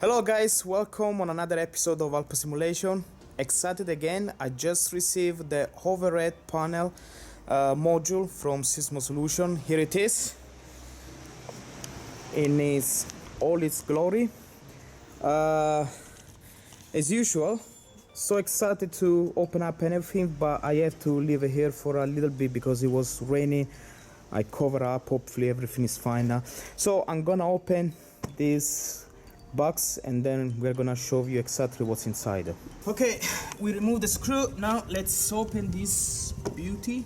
Hello guys, welcome on another episode of Alpha Simulation. Excited again, I just received the overhead panel module from Sysmo Solution. Here it is in all its glory. As usual, so excited to open up and everything, but I have to leave it here for a little bit because it was raining. I cover up, hopefully everything is fine now. So I'm gonna open this box and then we're gonna show you exactly what's inside. Okay, we remove the screw. Now let's open this beauty.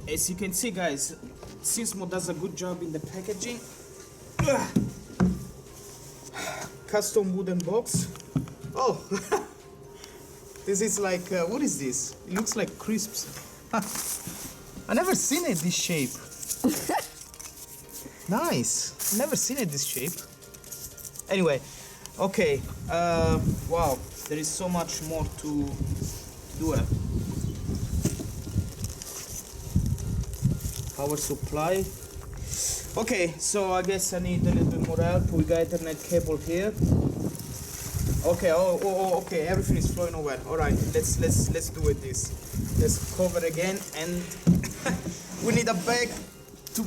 As you can see guys, Sysmo does a good job in the packaging. Custom wooden box. Oh, this is like, what is this? It looks like crisps. I never seen it this shape. Nice, never seen it this shape. Anyway, okay, wow, there is so much more to do. Power supply. Okay, so I guess I need a little bit more help. We got Ethernet cable here. Okay, okay, everything is flowing well. All right, let's do it this. Let's cover again, and we need a bag to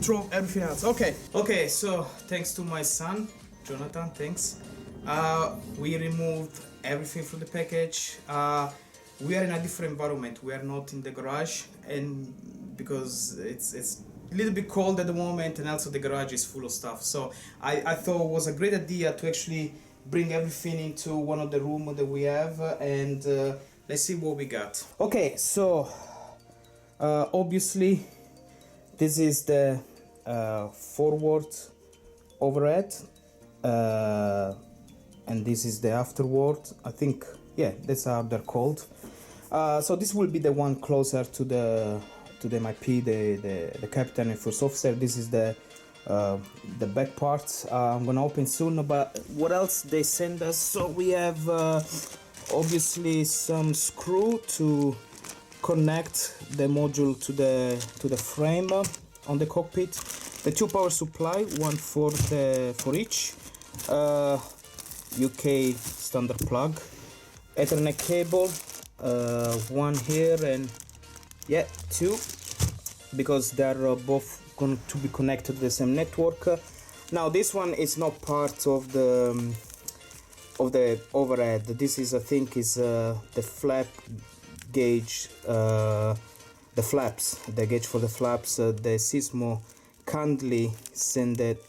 throw everything else. Okay, so thanks to my son Jonathan, thanks, we removed everything from the package. We are in a different environment. We are not in the garage, and because it's a little bit cold at the moment, and also the garage is full of stuff, so I thought it was a great idea to actually bring everything into one of the rooms that we have, and let's see what we got. Okay, so obviously this is the forward overhead, and this is the afterward. I think, yeah, that's how they're called. So this will be the one closer to the MIP, the captain and first officer. This is the back part. I'm gonna open soon. But what else they send us? So we have obviously some screw to connect the module to the frame on the cockpit. The two power supply, one for each. UK standard plug, Ethernet cable, one here, and yeah, two, because they're both going to be connected to the same network. Now this one is not part of the overhead. This is, I think, is the flap gauge, the flaps, the gauge for the flaps. The Sysmo kindly send it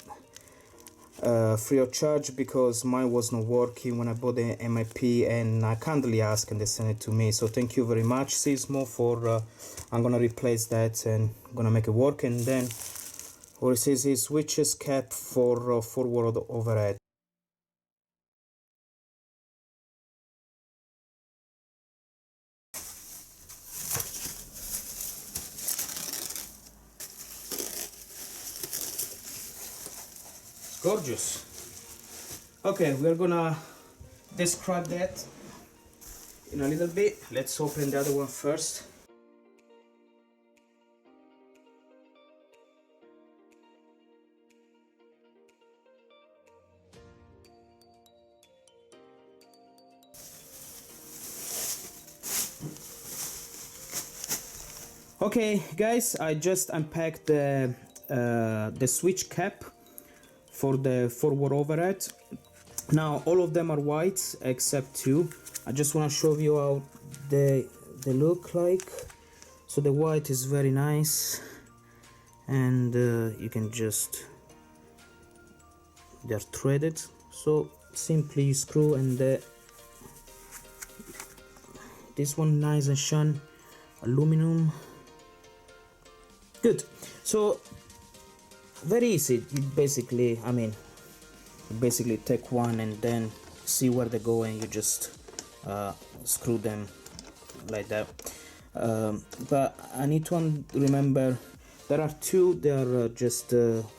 free of charge because mine was not working when I bought the MIP, and I kindly asked and they sent it to me. So thank you very much, Sysmo, for I'm gonna replace that and I'm gonna make it work. And then what it says is switches cap for forward overhead. Gorgeous. Okay, we're gonna describe that in a little bit. Let's open the other one first. Okay guys, I just unpacked the switch cap for the forward overhead. Now all of them are white except two. I just want to show you how they look like. So the white is very nice, and you can just, they're threaded, so simply screw, and this one nice and shine aluminum. Good. So very easy. You basically, basically take one and then see where they go, and you just screw them like that. But I need to remember there are two. They are just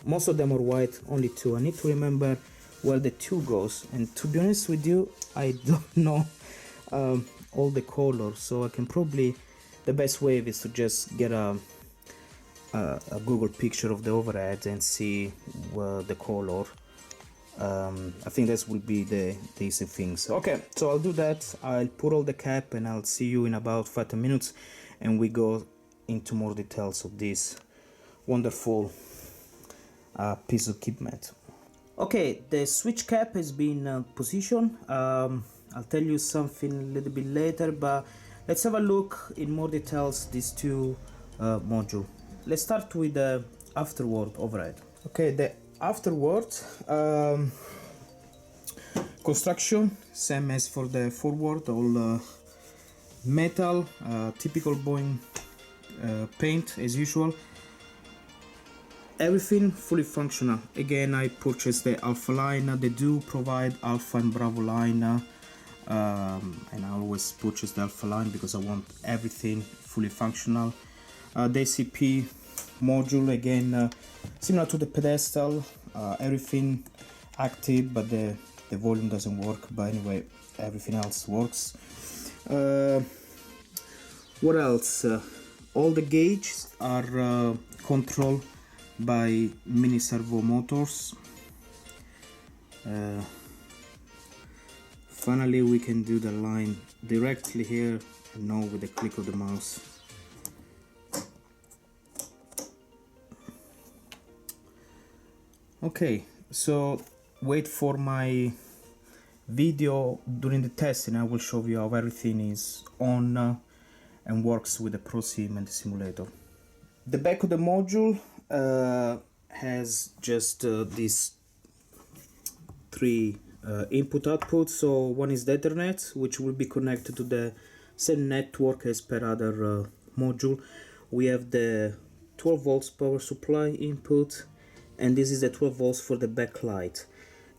most of them are white, only two. I need to remember where the two goes, and to be honest with you, I don't know all the colors, so I can probably, the best way is to just get a a Google picture of the overhead and see the color. I think this will be the easy things. Okay, so I'll do that. I'll put all the cap and I'll see you in about 5 minutes, and we go into more details of this wonderful piece of equipment. Okay, the switch cap has been positioned. I'll tell you something a little bit later, but let's have a look in more details these two modules. Let's start with the afterward overhead. Okay, the afterward construction, same as for the forward, all metal, typical Boeing paint as usual. Everything fully functional. Again, I purchased the Alpha line. They do provide Alpha and Bravo line, and I always purchase the Alpha line because I want everything fully functional. The ACP module, again, similar to the pedestal, everything active, but the volume doesn't work. But anyway, everything else works. What else? All the gauges are controlled by mini servo motors. Finally, we can do the line directly here, now with the click of the mouse. Okay, so wait for my video during the testing. I will show you how everything is on and works with the ProSim and the simulator. The back of the module has just these three input outputs. So one is the Ethernet, which will be connected to the same network as per other module. We have the 12 volts power supply input, and this is the 12 volts for the backlight.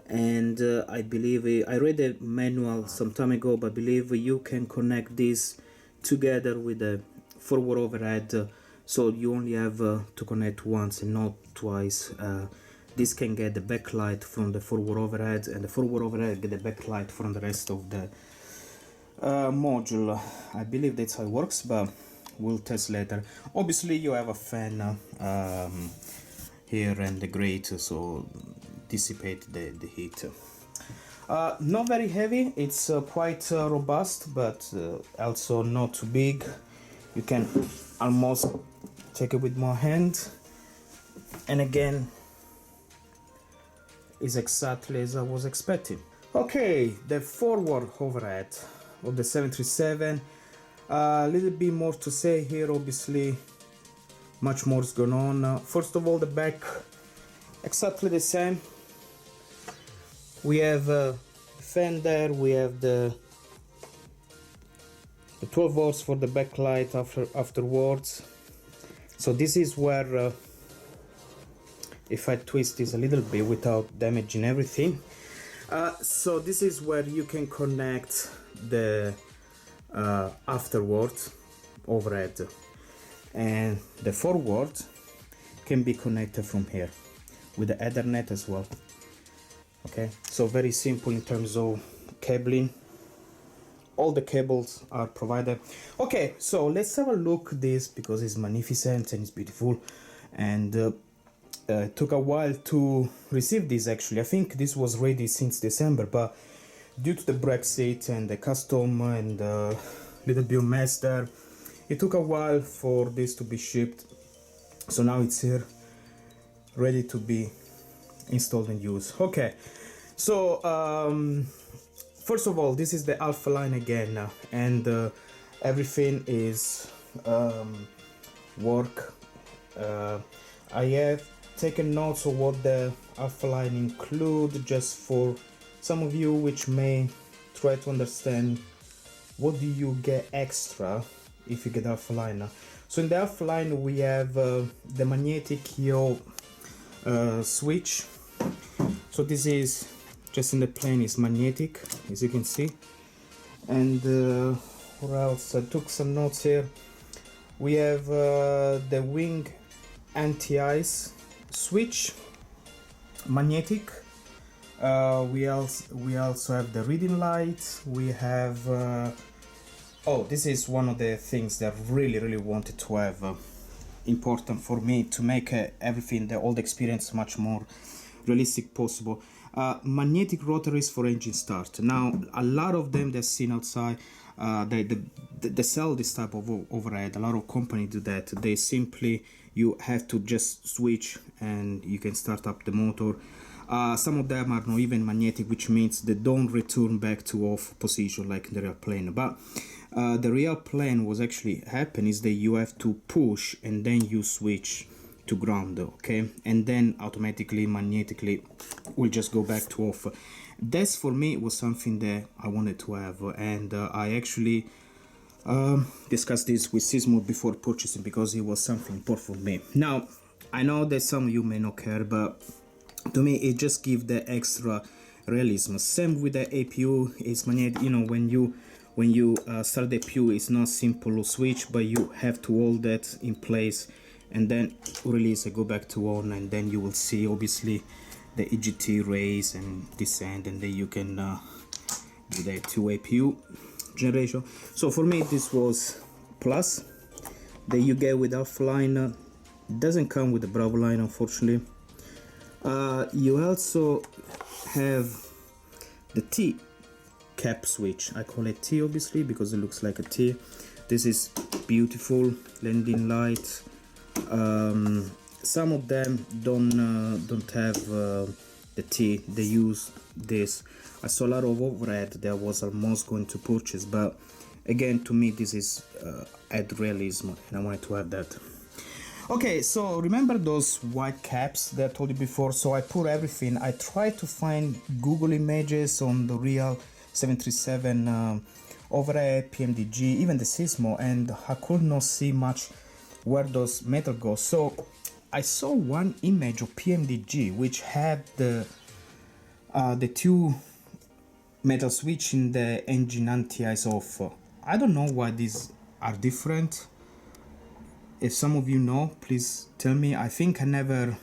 And I believe I read the manual some time ago, but I believe you can connect this together with the forward overhead, so you only have to connect once and not twice. This can get the backlight from the forward overhead, and the forward overhead get the backlight from the rest of the module. I believe that's how it works, but we'll test later. Obviously you have a fan here and the grate, so dissipate the heat. Not very heavy, it's quite robust, but also not too big. You can almost take it with more hand, and again is exactly as I was expecting. Okay, the forward overhead of the 737. A little bit more to say here, obviously much more is going on. First of all, the back, exactly the same. We have the fan there, we have the 12 volts for the backlight afterwards. So this is where, if I twist this a little bit without damaging everything, so this is where you can connect the afterward overhead, and the forward can be connected from here with the Ethernet as well. Okay, so very simple in terms of cabling. All the cables are provided. Okay, so let's have a look at this because it's magnificent and it's beautiful, and it took a while to receive this. Actually, I think this was ready since December, but due to the Brexit and the custom and little bit of mess there, it took a while for this to be shipped. So now it's here, ready to be installed and used. Okay, so first of all, this is the Alpha line again, and everything is work. I have taken notes of what the Alpha line include, just for some of you which may try to understand what do you get extra if you get Alpha line. So in the Alpha line we have the magnetic EO switch. So this is just in the plane, is magnetic, as you can see. And what else? I took some notes here. We have the wing anti-ice switch, magnetic. We also have the reading light. We have oh, this is one of the things that I really wanted to have. important for me to make everything, all the experience much more realistic possible. Magnetic rotaries for engine start. Now, a lot of them they're seen outside. They sell this type of overhead. A lot of companies do that. They simply, you have to just switch and you can start up the motor. Some of them are not even magnetic, which means they don't return back to off position like in the real plane. But the real plane was actually happen is that you have to push and then you switch to ground, okay, and then automatically magnetically will just go back to off. That's for me was something that I wanted to have, and I actually discussed this with Sismo before purchasing because it was something important for me. Now I know that some of you may not care, but to me it just gives the extra realism. Same with the APU, it's magnetic. You know, when you start the APU, it's not simple to switch, but you have to hold that in place and then release it, go back to on, and then you will see obviously the EGT raise and descend, and then you can do the 2 APU generation. So for me this was plus that you get with offline. Doesn't come with the Bravo line, unfortunately. You also have the T cap switch. I call it T obviously because it looks like a T. This is beautiful landing light. Some of them don't have the T. They use this. I saw a lot of overhead that I was almost going to purchase, but again, to me this is add realism and I wanted to have that. Okay, so remember those white caps that I told you before? So I put everything. I tried to find Google images on the real 737 overhead, PMDG, even the Sismo, and I could not see much where those metal go. So I saw one image of PMDG which had the 2 metal switch in the engine anti-ice off. I don't know why these are different. If some of you know, please tell me. I think I never,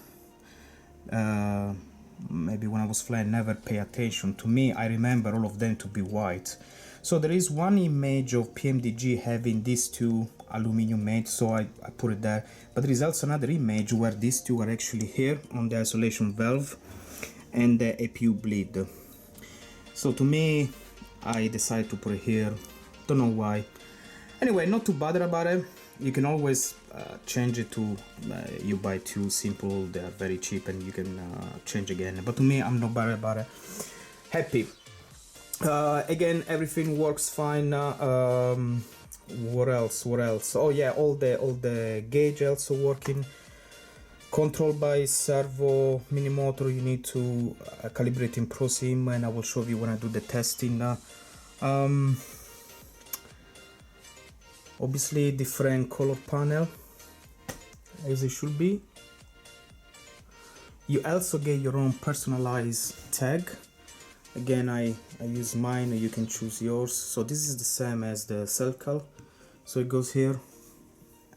maybe when I was flying, never pay attention. To me, I remember all of them to be white. So there is one image of PMDG having these 2 aluminum made, so I put it there. But there is also another image where these 2 are actually here on the isolation valve and the APU bleed. So to me, I decided to put it here. Don't know why. Anyway, not too bothered about it. You can always change it to you buy 2 simple. They are very cheap and you can change again. But to me, I'm not bothered about it. Happy. Again, everything works fine. What else? Oh yeah, all the gauge also working. Controlled by servo mini motor. You need to calibrate in ProSim, and I will show you when I do the testing. Obviously different color panel as it should be. You also get your own personalized tag. Again, I use mine, you can choose yours. So this is the same as the Celcal. So it goes here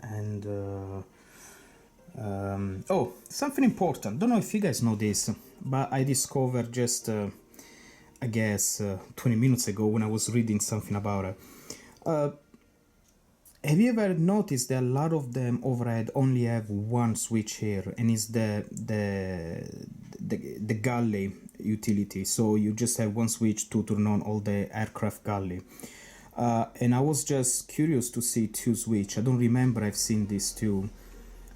and oh, something important. Don't know if you guys know this, but I discovered just I guess 20 minutes ago when I was reading something about it. Have you ever noticed that a lot of them overhead only have one switch here, and it's the galley utility? So you just have one switch to turn on all the aircraft galley. And I was just curious to see 2 switch. I don't remember I've seen these 2.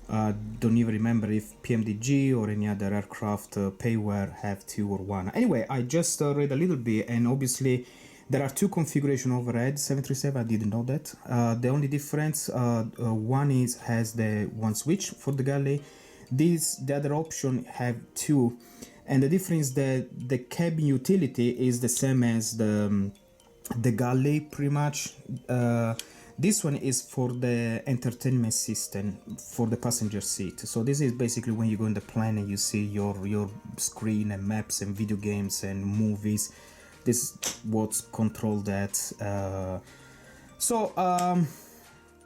Don't even remember if PMDG or any other aircraft payware have 2 or 1. Anyway, I just read a little bit, and obviously there are 2 configuration overhead 737. I didn't know that. The only difference, one has the 1 switch for the galley. The other option have 2, and the difference that the cabin utility is the same as the galley pretty much. This one is for the entertainment system for the passenger seat. So this is basically when you go in the plane and you see your screen and maps and video games and movies. This is what's control that.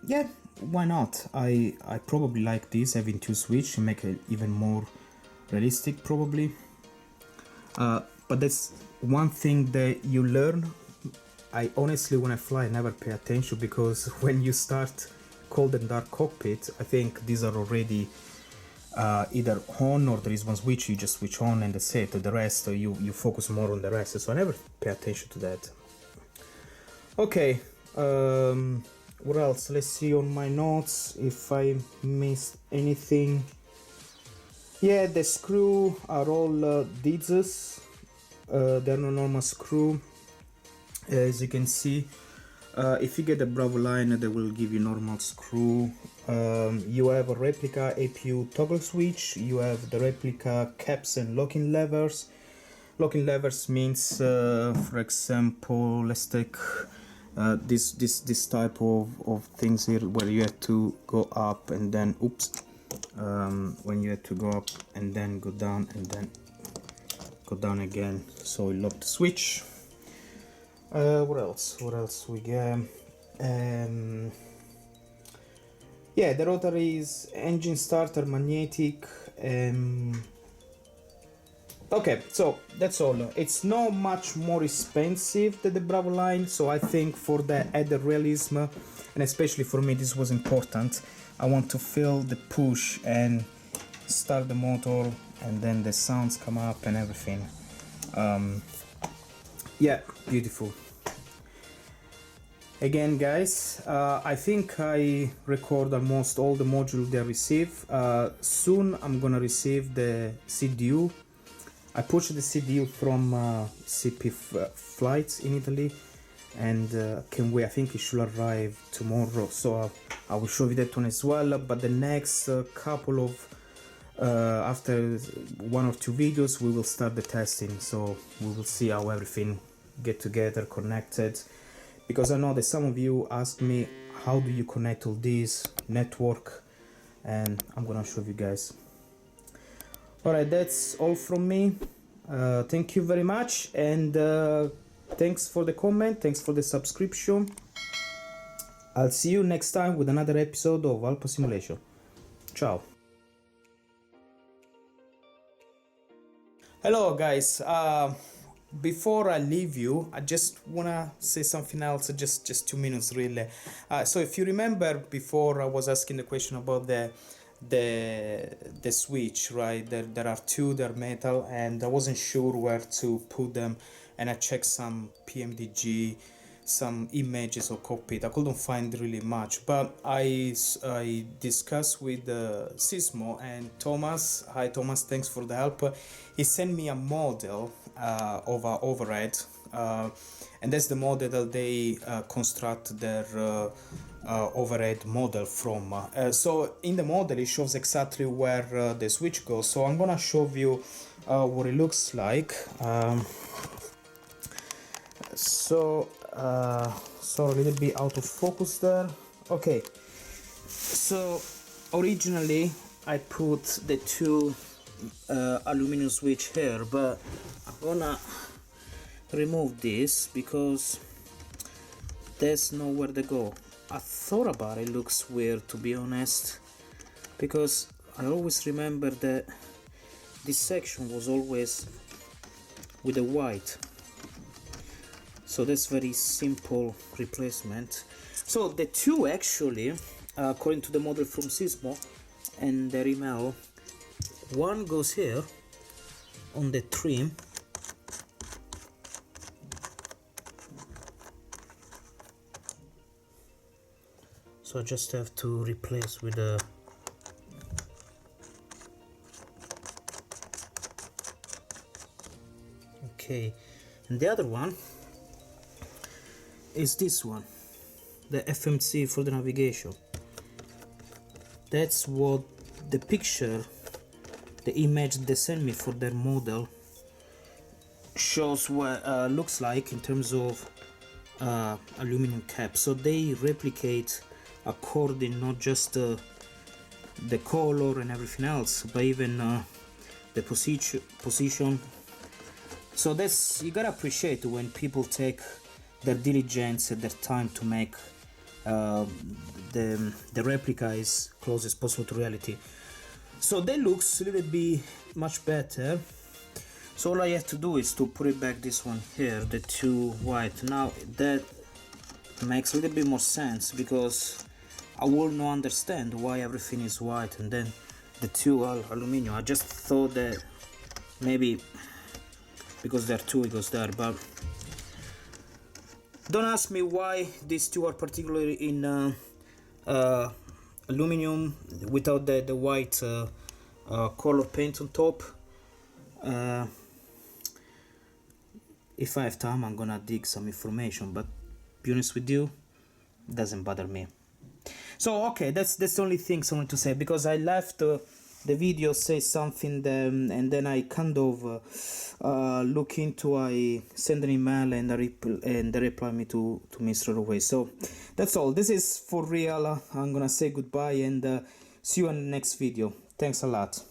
Yeah, why not? I probably like this, having 2 switch and make it even more realistic probably. But that's one thing that you learn. I honestly, when I fly, I never pay attention, because when you start cold and dark cockpit, I think these are already either on, or there is one switch you just switch on and that's it. The rest you focus more on the rest, so I never pay attention to that. Okay, what else? Let's see on my notes if I missed anything. Yeah, the screw are all Dizes. They're no normal screw. As you can see, if you get the Bravo line, they will give you normal screw. You have a replica APU toggle switch. You have the replica caps and locking levers. Locking levers means, for example, let's take this type of things here, where you have to go up and then when you have to go up and then go down and then go down again, so you lock the switch. What else we get? Yeah, the rotary is engine starter magnetic. Okay, so that's all. It's not much more expensive than the Bravo line, so I think for the added realism, and especially for me this was important, I want to feel the push and start the motor and then the sounds come up and everything. Yeah, beautiful. Again guys, I think I record almost all the modules they receive. Soon I'm gonna receive the CDU. I pushed the CDU from CP flights in Italy, and can wait. I think it should arrive tomorrow, so I will show you that one as well. But the next couple of after 1 or 2 videos, we will start the testing, so we will see how everything get together, connected. Because I know that some of you ask me, how do you connect all these network, and I'm gonna show you guys. Alright, that's all from me. Thank you very much, and thanks for the comment, thanks for the subscription. I'll see you next time with another episode of Alpha Simulation. Ciao. Hello guys, before I leave you, I just wanna say something else, just 2 minutes really. So if you remember before, I was asking the question about the switch, right? There are 2, they're metal, and I wasn't sure where to put them, and I checked some PMDG, some images of cockpit. I couldn't find really much, but I discussed with Sismo and Thomas. Hi Thomas, thanks for the help. He sent me a model of an overhead, and that's the model that they construct their overhead model from. So in the model it shows exactly where the switch goes, so I'm gonna show you what it looks like. So a little bit out of focus there. Okay, so originally I put the 2 aluminum switch here, but I'm gonna remove this because there's nowhere to go. I thought about it, looks weird to be honest, because I always remember that this section was always with the white, so that's very simple replacement. So the 2 actually, according to the model from Sismo and their email, one goes here on the trim, so I just have to replace with a okay, and the other one is this one, the FMC for the navigation. That's what the picture, the image they sent me for their model shows what looks like in terms of aluminum cap. So they replicate according not just the color and everything else, but even the position. So that's, you gotta appreciate when people take their diligence and their time to make the replica as close as possible to reality. So that looks a little bit much better. So all I have to do is to put it back, this one here, the 2 white. Now that makes a little bit more sense, because I will not understand why everything is white and then the two are aluminum. I just thought that maybe because there are two it goes there, but don't ask me why these two are particularly in aluminum without the white color paint on top. If I have time I'm gonna dig some information, but to be honest with you, it doesn't bother me. So okay, that's the only thing I wanted to say, because I left the video say something and then I kind of look into, I send an email and they reply me to me straight away. So that's all. This is for real. I'm gonna say goodbye and see you in the next video. Thanks a lot.